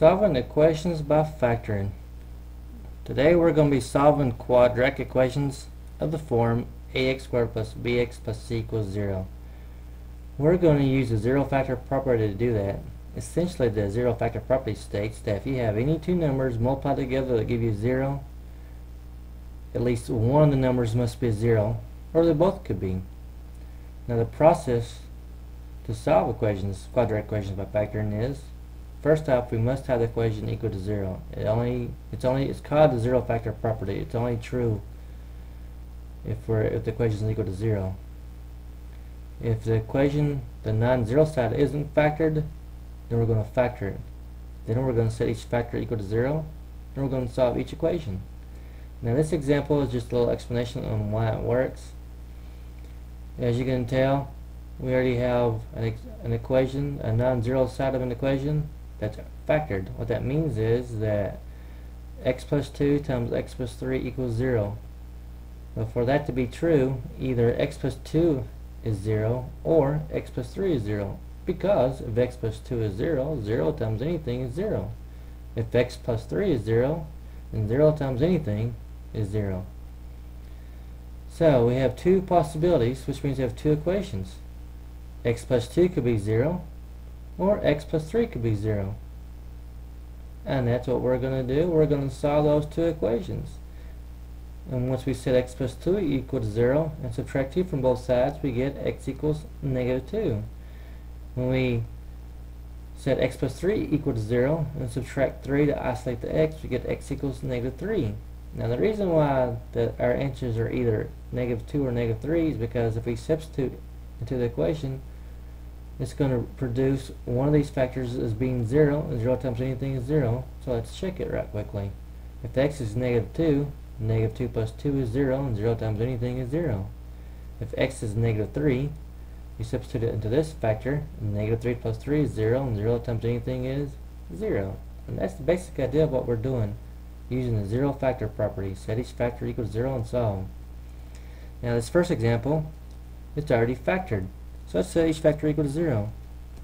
Solving equations by factoring. Today we're going to be solving quadratic equations of the form ax squared plus bx plus c equals 0. We're going to use the zero factor property to do that. Essentially, the zero factor property states that if you have any two numbers multiplied together that give you 0, at least one of the numbers must be 0, or they both could be. Now the process to solve equations, quadratic equations by factoring is, first off, we must have the equation equal to 0. It's called the zero factor property. It's only true if the equation is equal to 0. If the equation, the non-zero side, isn't factored, then we're going to factor it. Then we're going to set each factor equal to 0, and we're going to solve each equation. Now this example is just a little explanation on why it works. As you can tell, we already have an equation, a non-zero side of an equation that's factored. What that means is that x plus 2 times x plus 3 equals 0. But for that to be true, either x plus 2 is 0 or x plus 3 is 0. Because if x plus 2 is 0, 0 times anything is 0. If x plus 3 is 0, then 0 times anything is 0. So we have two possibilities, which means we have two equations. X plus 2 could be 0, or x plus 3 could be 0. And that's what we're going to do. We're going to solve those two equations. And once we set x plus 2 equal to 0 and subtract 2 from both sides, we get x equals negative 2. When we set x plus 3 equal to 0 and subtract 3 to isolate the x, we get x equals negative 3. Now the reason why our answers are either negative 2 or negative 3 is because if we substitute into the equation, it's going to produce one of these factors as being 0, and 0 times anything is 0. So let's check it right quickly. If x is negative 2, negative 2 plus 2 is 0, and 0 times anything is 0. If x is negative 3, we substitute it into this factor, and negative 3 plus 3 is 0, and 0 times anything is 0. And that's the basic idea of what we're doing, using the zero factor property. Set each factor equal to 0 and solve. Now this first example, it's already factored. So let's set each factor equal to 0.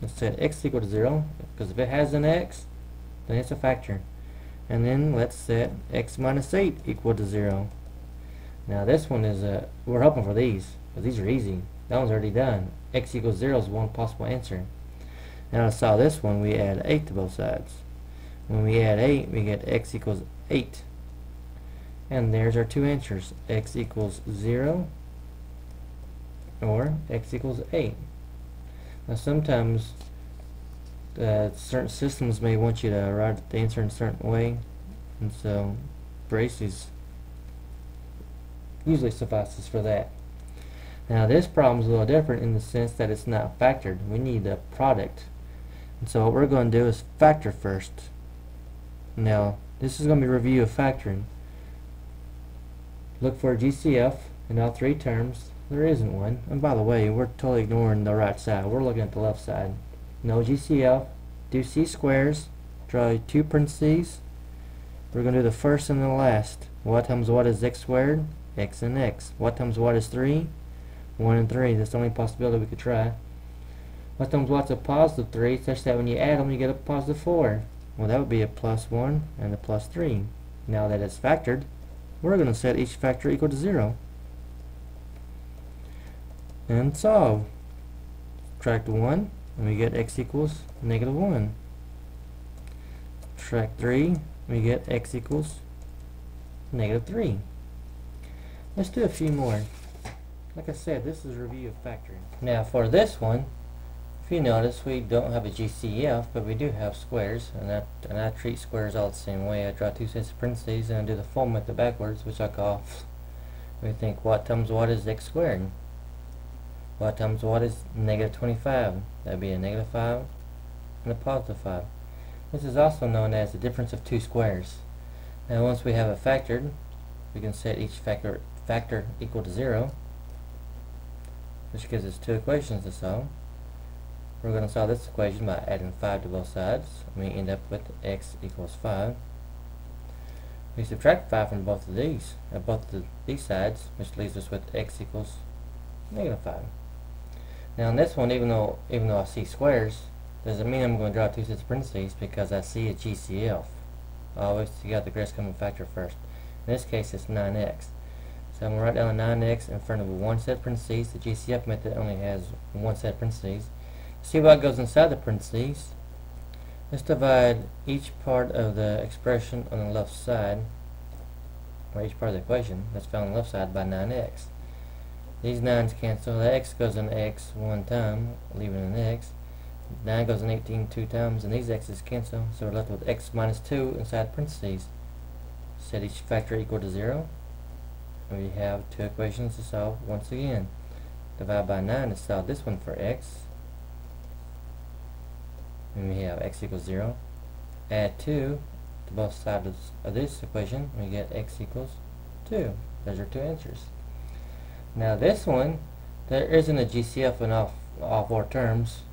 Let's set x equal to 0, because if it has an x, then it's a factor. And then let's set x minus 8 equal to 0. Now this one is, we're hoping for these, because these are easy. That one's already done. X equals 0 is one possible answer. Now to solve this one, we add 8 to both sides. When we add 8, we get x equals 8. And there's our two answers. X equals 0 or x equals 8. Now sometimes certain systems may want you to write the answer in a certain way, and so braces usually suffices for that. Now this problem is a little different in the sense that it's not factored. We need a product. And so what we're going to do is factor first. Now this is going to be a review of factoring. Look for a GCF in all three terms. There isn't one. And by the way, we're totally ignoring the right side. We're looking at the left side. No GCF. Do C squares. Draw two parentheses. We're going to do the first and the last. What times what is x squared? X and x. What times what is 3? 1 and 3. That's the only possibility we could try. What times what's a positive 3, such that when you add them you get a positive 4? Well, that would be a plus 1 and a plus 3. Now that it's factored, we're going to set each factor equal to 0. And solve. Subtract 1, and we get x equals negative 1. Subtract 3, we get x equals negative 3. Let's do a few more. Like I said, this is a review of factoring. Now for this one, if you notice, we don't have a GCF, but we do have squares, and I treat squares all the same way. I draw two sets of parentheses and I do the full method backwards, which I call, we think what times what is x squared? What times what is negative 25? That'd be a negative 5 and a positive 5. This is also known as the difference of two squares. Now once we have it factored, we can set each factor equal to 0, which gives us two equations to solve. We're going to solve this equation by adding 5 to both sides. We end up with x equals 5. We subtract 5 from both of these sides, which leaves us with x equals negative 5. Now in this one, even though I see squares, Doesn't mean I'm going to draw two sets of parentheses because I see a GCF. I always got the greatest common factor first. In this case, it's 9x. So I'm going to write down a 9x in front of one set of parentheses. The GCF method only has one set of parentheses. See what goes inside the parentheses. Let's divide each part of the expression on the left side, or each part of the equation that's found on the left side, by 9x. These 9's cancel. The x goes in x one time, leaving an x. 9 goes in 18 two times, and these x's cancel, so we're left with x minus 2 inside parentheses. Set each factor equal to 0. We have two equations to solve once again. Divide by 9 to solve this one for x. And we have x equals 0. Add 2 to both sides of this equation. We get x equals 2. Those are two answers. Now this one, there isn't a GCF in all four terms.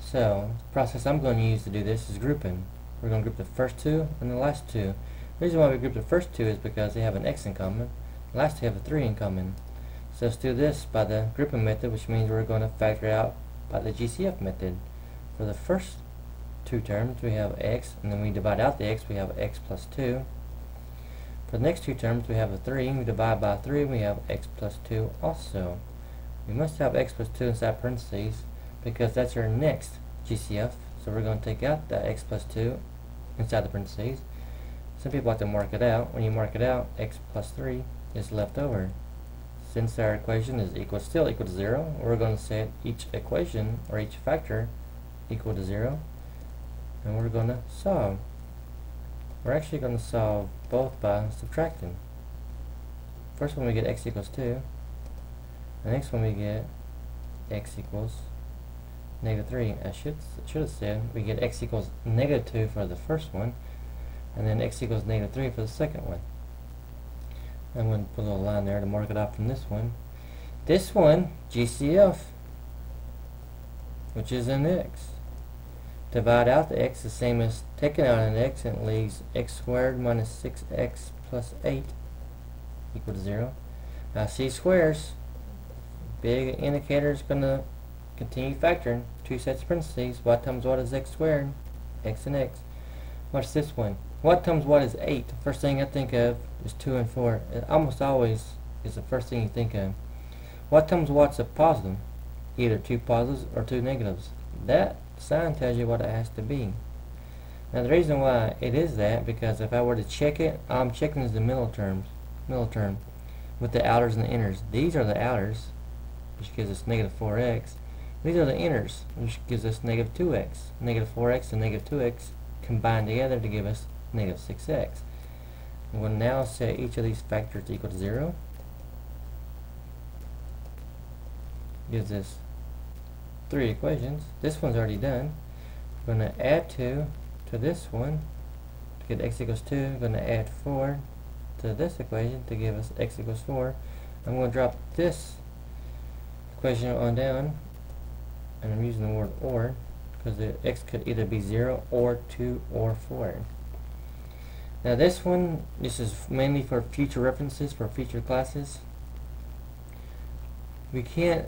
So the process I'm going to use to do this is grouping. We're going to group the first two and the last two. The reason why we group the first two is because they have an x in common. The last two have a 3 in common. So let's do this by the grouping method, which means we're going to factor out by the GCF method. For the first two terms, we have x, and then we divide out the x, we have x plus 2. For the next two terms, we have a 3, and we divide by 3, we have x plus 2 also. We must have x plus 2 inside parentheses because that's our next GCF. So we're going to take out that x plus 2 inside the parentheses. Some people like to mark it out. When you mark it out, x plus 3 is left over. Since our equation is still equal to 0, we're going to set each equation or each factor equal to 0, and we're going to solve. We're actually going to solve both by subtracting. First one we get x equals 2. The next one we get x equals negative 3. I should have said we get x equals negative 2 for the first one, and then x equals negative 3 for the second one. I'm going to put a little line there to mark it off from this one. This one, GCF, which is an x. Divide out the x, the same as taking out an x, and it leaves x squared minus 6x plus 8 equal to 0. Now see squares, big indicator is going to continue factoring. Two sets of parentheses. What times what is x squared? X and x. Watch this one. What times what is 8? The first thing I think of is 2 and 4. It almost always is the first thing you think of. What times what's a positive? Either two positives or two negatives. That sign tells you what it has to be. Now the reason why it is that, because if I were to check it, all I'm checking is the middle term with the outers and the inners. These are the outers, which gives us negative 4x. These are the inners, which gives us negative 2x. Negative 4x and negative 2x combine together to give us negative 6x. I'm going to now set each of these factors equal to 0. Gives us 3 equations. This one's already done. We're going to add 2 to this one to get x equals 2. I'm going to add 4 to this equation to give us x equals 4. I'm going to drop this equation on down, and I'm using the word or because the x could either be 0 or 2 or 4. Now this one, this is mainly for future references, for future classes. We can't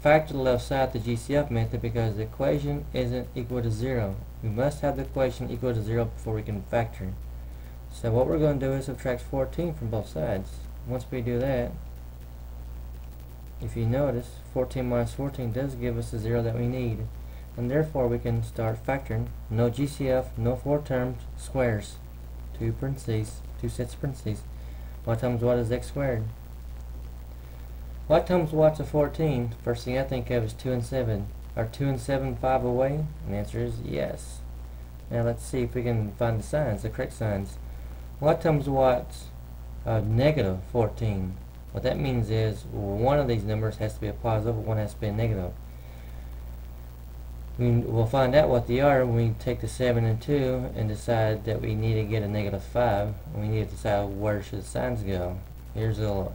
factor the left side the GCF method because the equation isn't equal to 0. We must have the equation equal to 0 before we can factor. So what we're going to do is subtract 14 from both sides. Once we do that, if you notice, 14 minus 14 does give us the 0 that we need. And therefore we can start factoring. No GCF, no 4 terms, squares. 2 parentheses, 2 sets of parentheses. What times what is x squared? What times what's a 14? First thing I think of is 2 and 7. Are 2 and 7 5 away? And the answer is yes. Now let's see if we can find the signs, the correct signs. What times what's negative 14? What that means is one of these numbers has to be a positive, one has to be a negative. We'll find out what they are when we take the 7 and 2 and decide that we need to get a negative 5. We need to decide where should the signs go. Here's a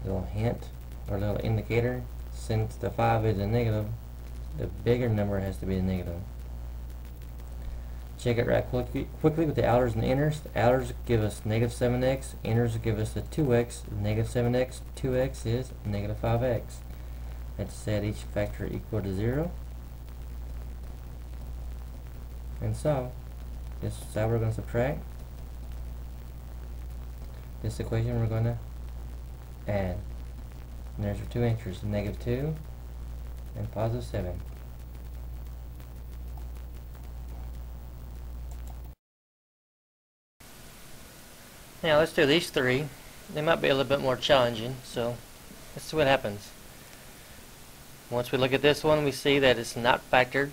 little hint or a little indicator. Since the 5 is a negative, the bigger number has to be a negative. Check it right quickly with the outers and the inners. The outers give us negative 7x, inners give us the 2x. Negative 7x, 2x is negative 5x. Let's set each factor equal to 0. And so, this side we're going to subtract. This equation we're going to add. And there's your two answers, -2 and +7. Now let's do these three. They might be a little bit more challenging, so let's see what happens. Once we look at this one, we see that it's not factored,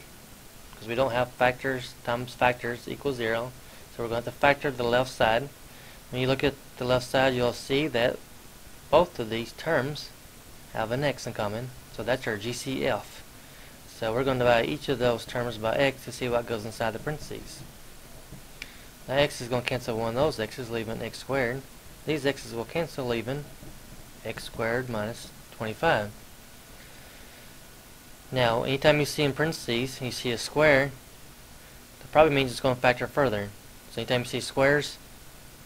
because we don't have factors times factors equals 0. So we're going to have to factor the left side. When you look at the left side, you'll see that both of these terms have an x in common. So that's our GCF. So we're going to divide each of those terms by x to see what goes inside the parentheses. Now x is going to cancel one of those x's, leaving x squared. These x's will cancel, leaving x squared minus 25. Now, anytime you see in parentheses, you see a square, that probably means it's going to factor further. So anytime you see squares,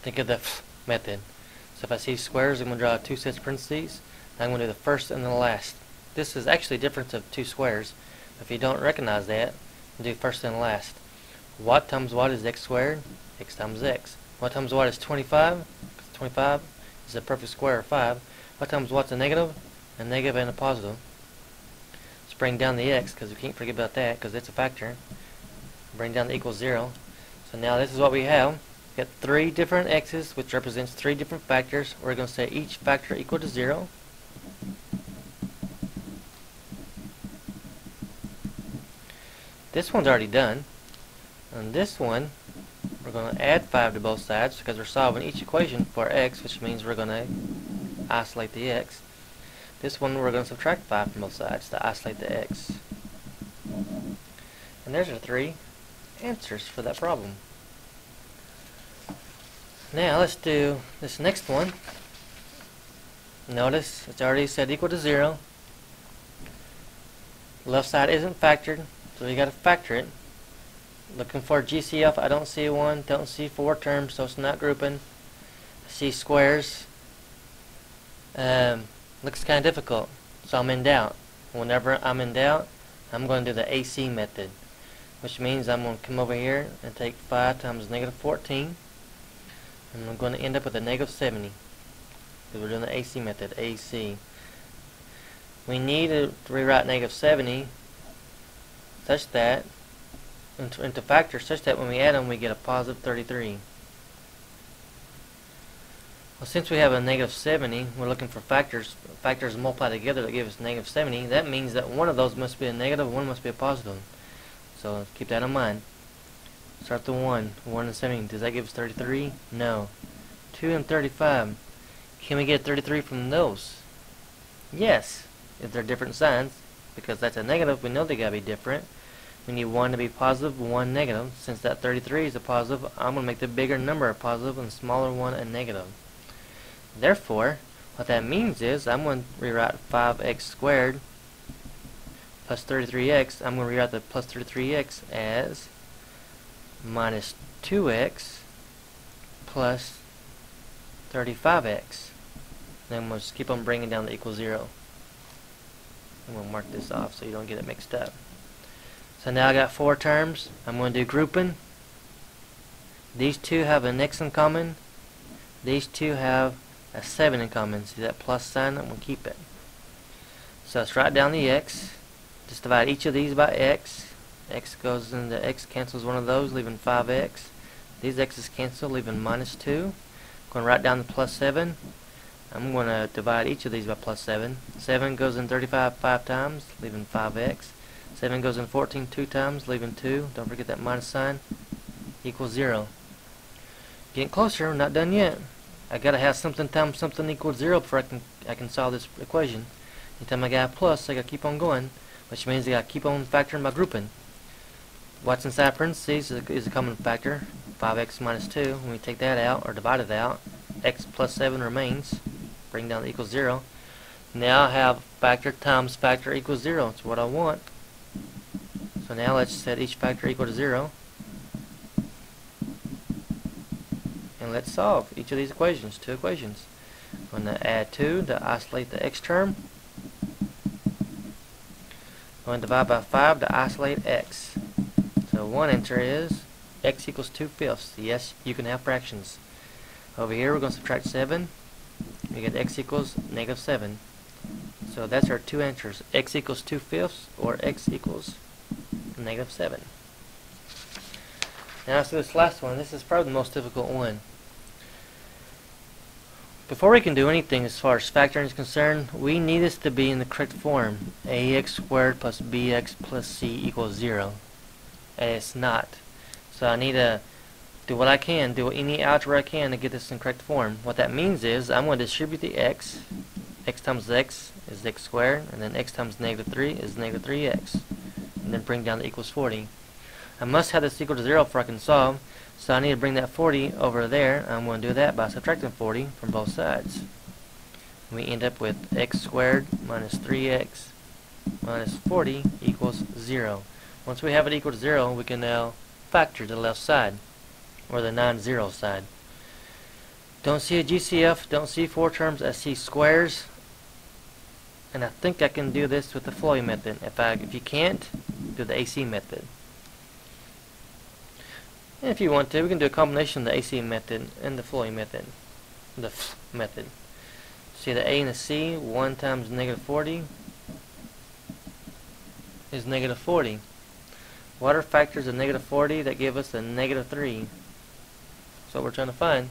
think of the method. So if I see squares, I'm going to draw two sets of parentheses. I'm going to do the first and the last. This is actually a difference of two squares. If you don't recognize that, do first and last. What times what is x squared? X times x. What times what is 25? 25 is a perfect square of 5. What times what's a negative? A negative and a positive. Let's bring down the x, because we can't forget about that, because it's a factor. Bring down the equals 0. So now this is what we have. We've got three different x's, which represents three different factors. We're going to say each factor equal to 0. This one's already done. And this one, we're going to add 5 to both sides because we're solving each equation for x, which means we're going to isolate the x. This one we're going to subtract 5 from both sides to isolate the x. And there's our three answers for that problem. Now let's do this next one. Notice it's already said equal to 0. Left side isn't factored, so you got to factor it. Looking for GCF, I don't see one, don't see 4 terms, so it's not grouping. I see squares. Looks kind of difficult, so I'm in doubt. Whenever I'm in doubt, I'm going to do the AC method, which means I'm going to come over here and take 5 times -14, and I'm going to end up with a -70. Because we're doing the AC method, AC. We need to rewrite -70 such that into factors such that when we add them we get a positive 33. Well, since we have a -70, we're looking for factors multiply together to give us -70. That means that one of those must be a negative, one must be a positive. So keep that in mind. Start the 1 and 70. Does that give us 33? No. 2 and 35. Can we get 33 from those? Yes, if they're different signs, because that's a negative, we know they gotta be different. We need one to be positive, one negative. Since that 33 is a positive, I'm going to make the bigger number a positive and the smaller one a negative. Therefore, what that means is I'm going to rewrite 5x squared plus 33x. I'm going to rewrite the plus 33x as minus 2x plus 35x. Then we'll just keep on bringing down the equal 0. I'm going to mark this off so you don't get it mixed up. So now I got 4 terms. I'm going to do grouping. These two have an x in common. These two have a 7 in common. See that plus sign? I'm going to keep it. So let's write down the x. Just divide each of these by x. X goes into x, cancels one of those, leaving 5x. These x's cancel, leaving minus 2. I'm going to write down the plus 7. I'm going to divide each of these by plus 7. 7 goes in 35 5 times, leaving 5x. 7 goes in 14 2 times, leaving 2. Don't forget that minus sign. Equals 0. Getting closer, we're not done yet. I gotta have something times something equals 0 before I can solve this equation. Anytime I got a plus, I gotta keep on going, which means I gotta keep on factoring by grouping. What's inside parentheses is a common factor, 5x minus 2. When we take that out, or divide it out, x plus 7 remains. Bring down the equals 0. Now I have factor times factor equals 0. It's what I want. So now let's set each factor equal to 0. And let's solve each of these equations, 2 equations. I'm going to add 2 to isolate the x term. I'm going to divide by 5 to isolate x. So one answer is x equals 2/5. Yes, you can have fractions. Over here we're going to subtract 7. We get x equals -7. So that's our two answers. X equals 2/5 or x equals -7. Now let's do this last one. This is probably the most difficult one. Before we can do anything as far as factoring is concerned, we need this to be in the correct form. ax squared plus bx plus c equals 0. And it's not. So I need to do what I can, do any algebra I can to get this in correct form. What that means is I'm going to distribute the x. X times x is x squared, and then x times -3 is -3x. And then bring down the equals 40. I must have this equal to 0 before I can solve, so I need to bring that 40 over there. I'm going to do that by subtracting 40 from both sides. We end up with x squared minus 3x minus 40 equals 0. Once we have it equal to 0, we can now factor the left side, or the non-zero side. Don't see a GCF, don't see four terms, I see squares. And I think I can do this with the flowy method. If you can't, do the AC method. And if you want to, we can do a combination of the AC method and the flowy method. The method. See the A and the C, 1 times -40 is -40. What are factors of -40 that give us a -3? That's what we're trying to find.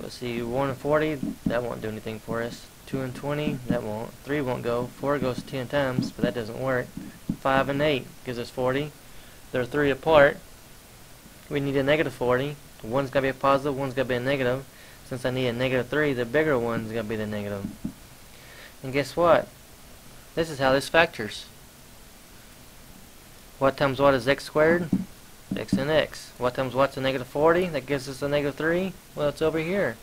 Let's see, 1 and 40, that won't do anything for us. 2 and 20, that won't. 3 won't go. 4 goes 10 times, but that doesn't work. 5 and 8 gives us 40. They're 3 apart. We need a -40. One's got to be a positive, one's got to be a negative. Since I need a -3, the bigger one's got to be the negative. And guess what? This is how this factors. What times what is x squared? X and x. What times what's a -40? That gives us a -3. Well, it's over here.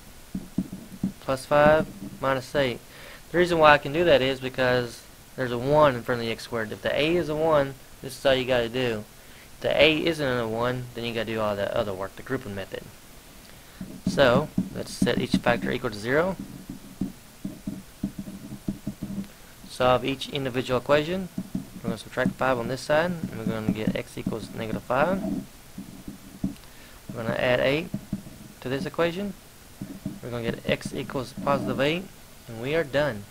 Plus 5 minus 8. The reason why I can do that is because there's a 1 in front of the x squared. If the a is a 1, this is all you got to do. If the a isn't a 1, then you got to do all that other work, the grouping method. So, let's set each factor equal to 0. Solve each individual equation. We're going to subtract 5 on this side, and we're going to get x equals -5. We're going to add 8 to this equation. We're going to get x equals +8, and we are done.